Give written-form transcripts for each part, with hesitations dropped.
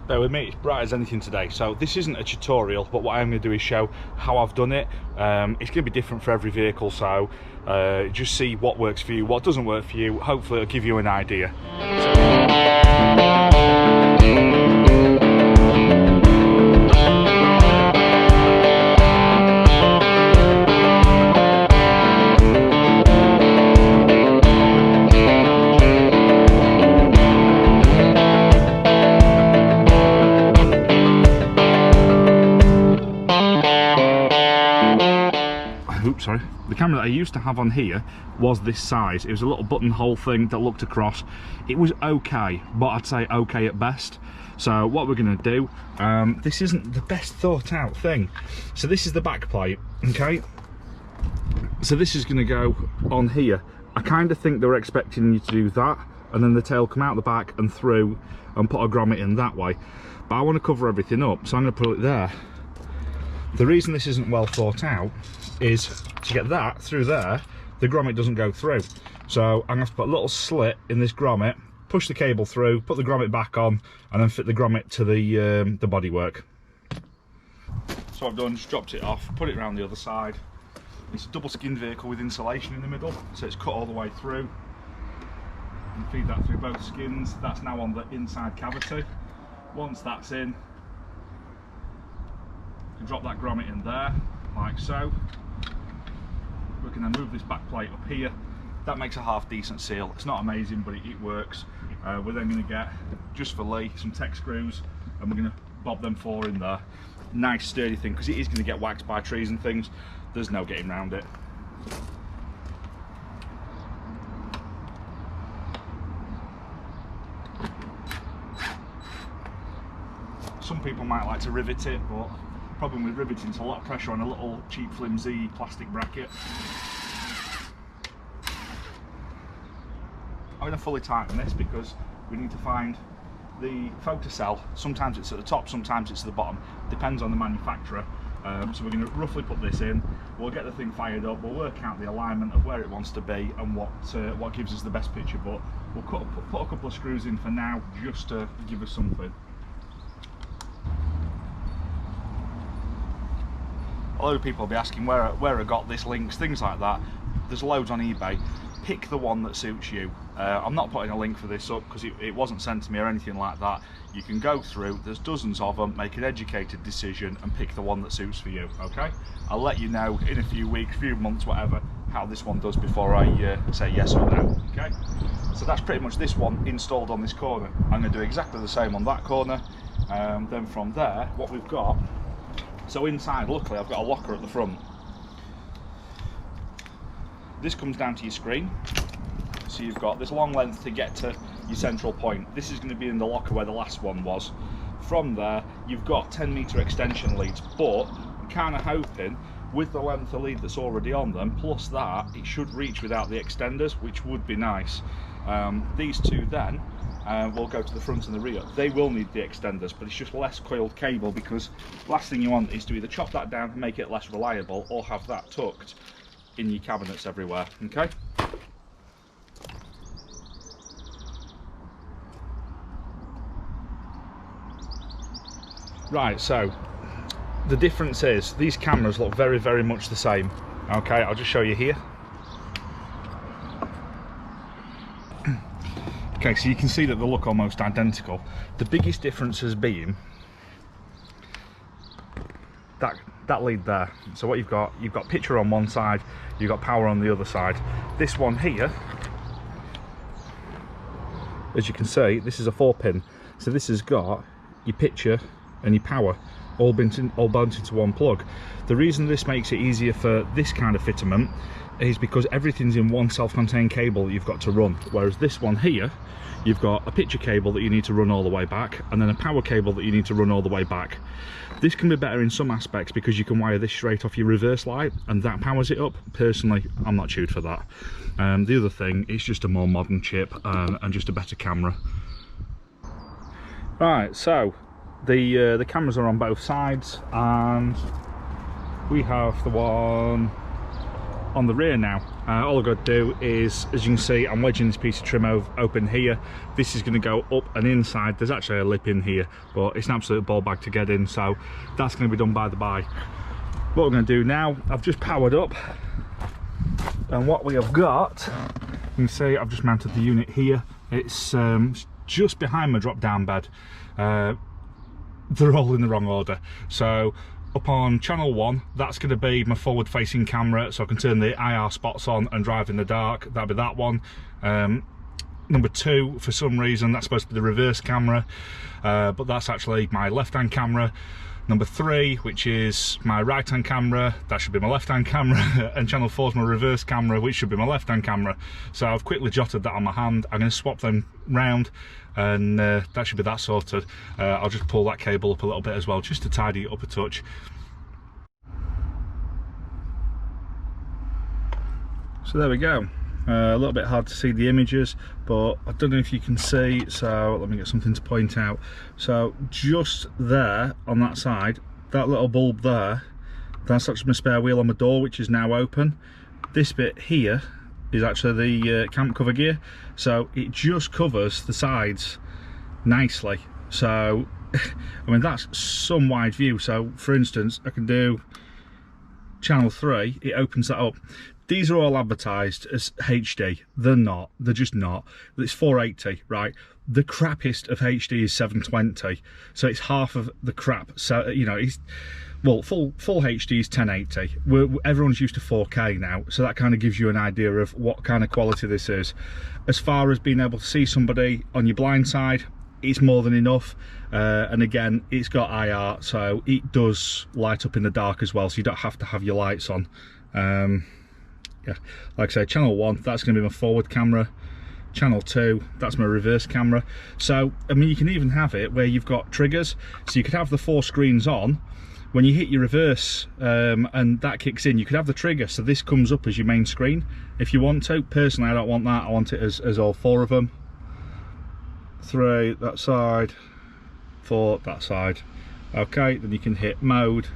Bear with me, it's bright as anything today. So this isn't a tutorial, but what I'm going to do is show how I've done it. It's going to be different for every vehicle, so just see what works for you, what doesn't work for you. Hopefully it'll give you an idea. Sorry, the camera that I used to have on here was this size. It was a little buttonhole thing that looked across. It was okay, but I'd say okay at best. So what we're going to do, this isn't the best thought out thing. So this is the back plate, okay? So this is going to go on here. I kind of think they were expecting you to do that, and then the tail come out the back and through and put a grommet in that way. But I want to cover everything up, so I'm going to put it there. The reason this isn't well thought out is to get that through there, the grommet doesn't go through. So I'm going to have to put a little slit in this grommet, push the cable through, put the grommet back on, and then fit the grommet to the bodywork. So I've done, just dropped it off, put it around the other side. It's a double skinned vehicle with insulation in the middle, so it's cut all the way through. And feed that through both skins. That's now on the inside cavity. Once that's in, you can drop that grommet in there, like so. We can then move this back plate up here. That makes a half decent seal. It's not amazing, but it works. We're then going to get, just for Lee, some tech screws, and we're going to bob them four in there. Nice sturdy thing, because it is going to get waxed by trees and things. There's no getting around it. Some people might like to rivet it, but the problem with riveting is a lot of pressure on a little cheap flimsy plastic bracket. I'm going to fully tighten this because we need to find the photocell. Sometimes it's at the top, sometimes it's at the bottom. Depends on the manufacturer. So we're going to roughly put this in. We'll get the thing fired up. We'll work out the alignment of where it wants to be and what gives us the best picture. But we'll put a couple of screws in for now, just to give us something. A lot of people will be asking where I got this links, things like that. There's loads on eBay. Pick the one that suits you. I'm not putting a link for this up because it wasn't sent to me or anything like that. You can go through, there's dozens of them, make an educated decision and pick the one that suits for you, okay? I'll let you know in a few weeks, few months, whatever, how this one does before I say yes or no, okay? So that's pretty much this one installed on this corner. I'm going to do exactly the same on that corner. Then from there, what we've got, so inside, luckily, I've got a locker at the front. This comes down to your screen. So you've got this long length to get to your central point. This is going to be in the locker where the last one was. From there, you've got 10-metre extension leads, but I'm kind of hoping with the length of lead that's already on them, plus that, it should reach without the extenders, which would be nice. These two then will go to the front and the rear. They will need the extenders, but it's just less coiled cable, because last thing you want is to either chop that down and make it less reliable, or have that tucked in your cabinets everywhere, okay? Right, so the difference is these cameras look very, very much the same. Okay, I'll just show you here. Okay, so you can see that they look almost identical. The biggest difference has been that lead there. So what you've got picture on one side, you've got power on the other side. This one here, as you can see, this is a 4-pin. So this has got your picture and your power all built into one plug. The reason this makes it easier for this kind of fitment is because everything's in one self-contained cable that you've got to run, whereas this one here, you've got a picture cable that you need to run all the way back, and then a power cable that you need to run all the way back. This can be better in some aspects because you can wire this straight off your reverse light and that powers it up. Personally, I'm not chewed for that. The other thing, it's just a more modern chip and just a better camera. Right, so the cameras are on both sides, and we have the one on the rear now. All I've got to do is, as you can see, I'm wedging this piece of trim open here. This is going to go up and inside. There's actually a lip in here, but it's an absolute ball bag to get in, so that's going to be done by the by. What we're going to do now, I've just powered up, and what we have got, you can see I've just mounted the unit here. It's just behind my drop down bed. They're all in the wrong order. So up on channel 1, that's going to be my forward facing camera, so I can turn the IR spots on and drive in the dark. That'll be that one. Number 2, for some reason, that's supposed to be the reverse camera, but that's actually my left hand camera. Number 3, which is my right hand camera, that should be my left hand camera, and channel 4 is my reverse camera, which should be my left hand camera. So I've quickly jotted that on my hand. I'm going to swap them round, and that should be that sorted. I'll just pull that cable up a little bit as well, just to tidy it up a touch. So there we go. A little bit hard to see the images, but I don't know if you can see, so let me get something to point out. So just there on that side, that little bulb there, that's actually my spare wheel on my door, which is now open. This bit here is actually the camp cover gear, so it just covers the sides nicely. So I mean, that's some wide view. So for instance, I can do channel 3, it opens that up. These are all advertised as HD. They're not. They're just not. It's 480, right? The crappiest of HD is 720, so it's half of the crap. So you know, it's, well, full HD is 1080. Everyone's used to 4K now, so that kind of gives you an idea of what kind of quality this is. As far as being able to see somebody on your blind side, it's more than enough. And again, it's got IR, so it does light up in the dark as well, so you don't have to have your lights on. Yeah, like I say, channel 1, that's going to be my forward camera. Channel 2, that's my reverse camera. So I mean, you can even have it where you've got triggers, so you could have the 4 screens on. When you hit your reverse and that kicks in, you could have the trigger, so this comes up as your main screen if you want to. Personally, I don't want that. I want it as all 4 of them. 3 that side, 4 that side. Okay, then you can hit mode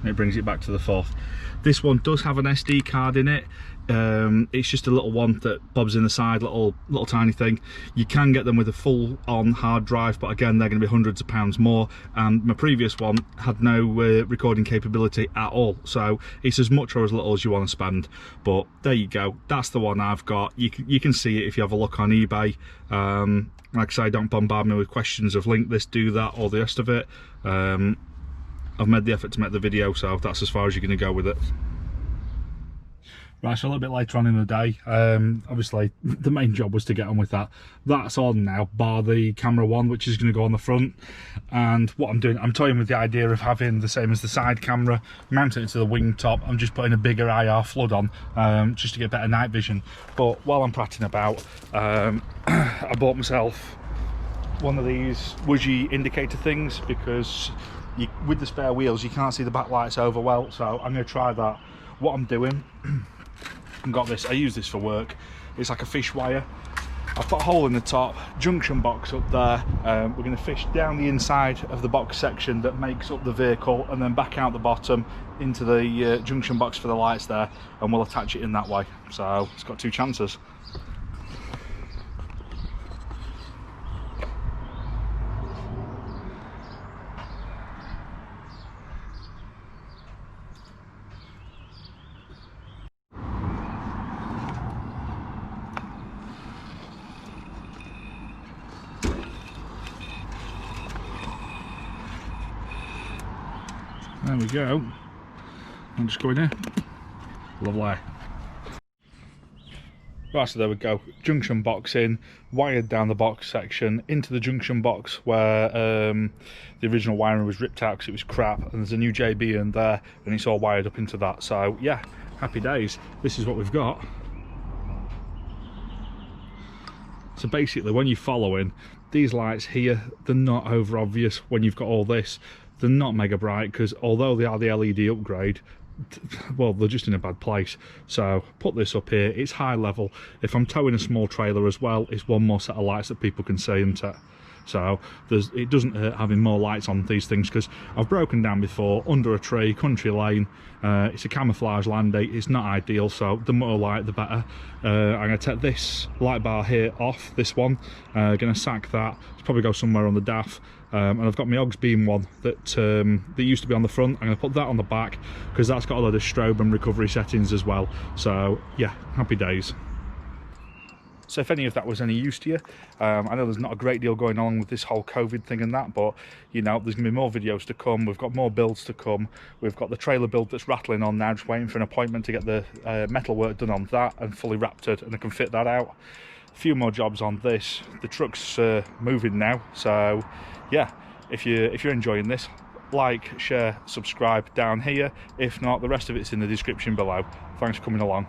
and it brings it back to the 4th. This one does have an SD card in it. It's just a little one that bobs in the side, little tiny thing. You can get them with a full on hard drive, but again, they're going to be hundreds of pounds more, and my previous one had no recording capability at all, so it's as much or as little as you want to spend. But there you go, that's the one I've got. You can see it if you have a look on eBay. Like I say, don't bombard me with questions of link this, do that, or the rest of it. I've made the effort to make the video, so that's as far as you're going to go with it. Right, so a little bit later on in the day, obviously the main job was to get on with that. That's on now, bar the camera 1, which is going to go on the front. And what I'm doing, I'm toying with the idea of having the same as the side camera, mounting it to the wing top. I'm just putting a bigger IR flood on, just to get better night vision. But while I'm prattling about, I bought myself one of these Woody indicator things, because with the spare wheels you can't see the backlights over well, so I'm going to try that. What I'm doing, I've got this, I use this for work, it's like a fish wire. I've put a hole in the top, junction box up there. We're going to fish down the inside of the box section that makes up the vehicle, and then back out the bottom into the junction box for the lights there, and we'll attach it in that way. So it's got 2 chances. There we go. I'm just going in. Lovely. Right, so there we go. Junction box in, wired down the box section into the junction box where the original wiring was ripped out because it was crap, and there's a new JB in there, and it's all wired up into that. So yeah, happy days. This is what we've got. So basically, when you're following, these lights here, they're not over obvious when you've got all this. They're not mega bright, because although they are the LED upgrade, well, they're just in a bad place. So put this up here, it's high level. If I'm towing a small trailer as well, it's one more set of lights that people can see, isn't it? So it doesn't hurt having more lights on these things, because I've broken down before under a tree, country lane. It's a camouflage landy, it's not ideal, so the more light the better. I'm going to take this light bar here off, this one, going to sack that, it's probably go somewhere on the DAF. And I've got my Ogs Beam one that used to be on the front. I'm going to put that on the back because that's got a lot of strobe and recovery settings as well. So yeah, happy days. So if any of that was any use to you, I know there's not a great deal going on with this whole COVID thing and that, but you know, there's going to be more videos to come. We've got more builds to come. We've got the trailer build that's rattling on now, just waiting for an appointment to get the metal work done on that and fully raptored, and I can fit that out. A few more jobs on this. The truck's moving now, so yeah, if you're enjoying this, like, share, subscribe down here. If not, the rest of it's in the description below. Thanks for coming along.